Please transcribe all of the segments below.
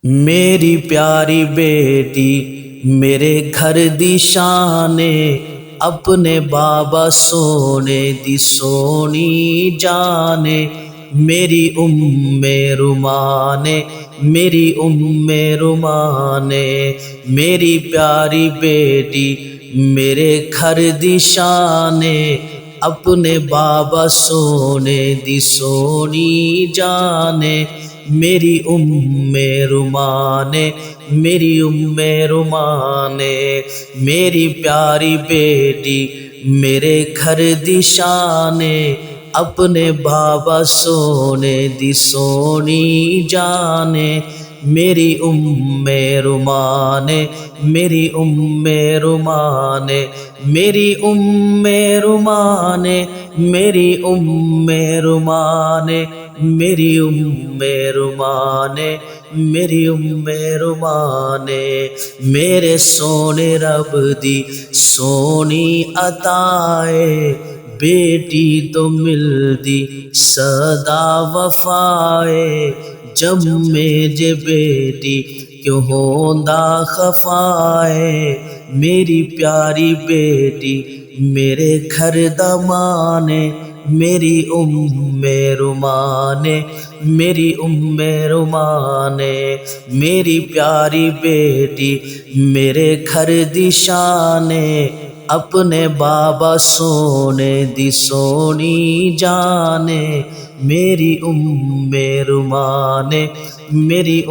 میری پیاری بیٹی میرے گھر دی شان اپنے بابا سونے دی سونی جانے میری رمانے میری رمانے میری پیاری بیٹی میرے گھر دی شان اپنے بابا سونے دی سونی جانے میری رمانے میری رمانے میری پیاری بیٹی میرے گھر دی شان اپنے بابا سونے دی سونی جانے میری رمانے میری رمانے میری رمانے میری رمانے میری رمانے میری رمانے میرے سونے رب دی سونی عطائے بیٹی تو ملدی صدا وفائے جمے جے بیٹی کیوں ہوندا خفائے میری پیاری بیٹی میرے گھر دا مانے میری رمانے میری رمانے میری پیاری بیٹی میرے گھر دی شان اپنے بابا سونے دی سونی جانے میری رمانے میری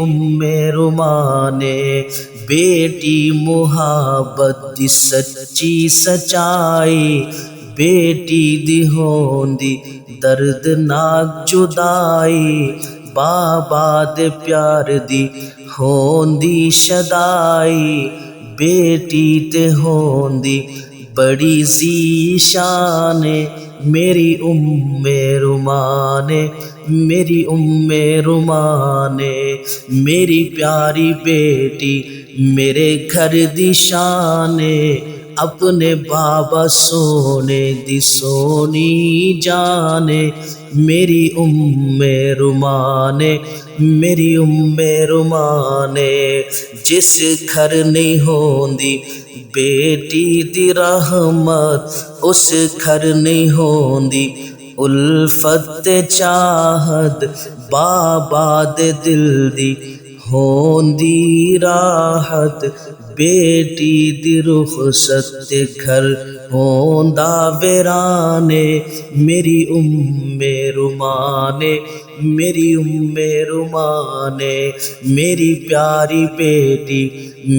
رمانے بیٹی محبت دی سچی سچائی بیٹی دی ہوندی دردناک جدائی بابا دے پیار دی ہوندی شدائی بیٹی تے ہوندی بڑی ذیشان میری رمانے میری رمانے میری پیاری بیٹی میرے گھر دی شان اپنے بابا سونے دی سونی جانے میری رمانے میری رمانے جس گھر نہیں ہوندی بیٹی دی رحمت اس گھر نہیں ہوندی الفت چاہت بابا دے دل دی ہوندی راحت بیٹی دی رخصت گھر ہوندا ویرانے میری رمانے میری رمانے میری پیاری بیٹی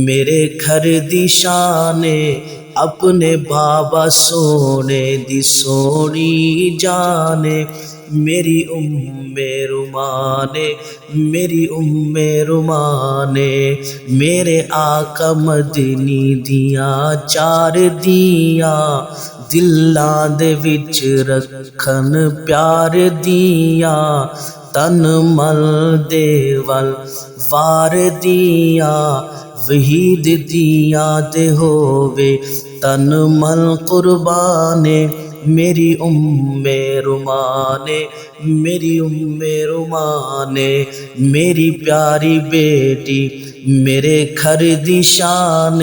میرے گھر دی شان اپنے بابا سونے دی سونی جانے میری رمانے میری رمانے میرے آقا مدنی دیاں چار دیاں دلاں دے وچ رکھن پیار دیاں تن مل دے ول وار دیاں وحید دیاں تے ہووے تن مل قربانے میری رمانے میری رمانے میری پیاری بیٹی میرے گھر دی شان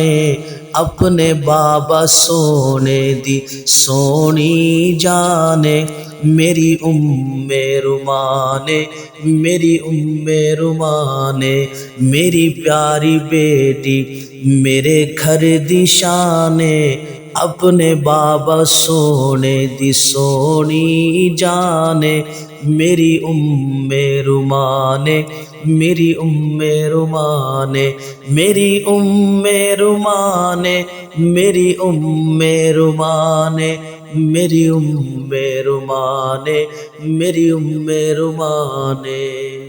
اپنے بابا سونے دی سونی جانے میری رمانے میری رمانے میری پیاری بیٹی میرے گھر دی شان اپنے بابا سونے دی سونی جانے میری رمانے میری رمانے میری رمانے میری رمانے میری رمانے میری رمانے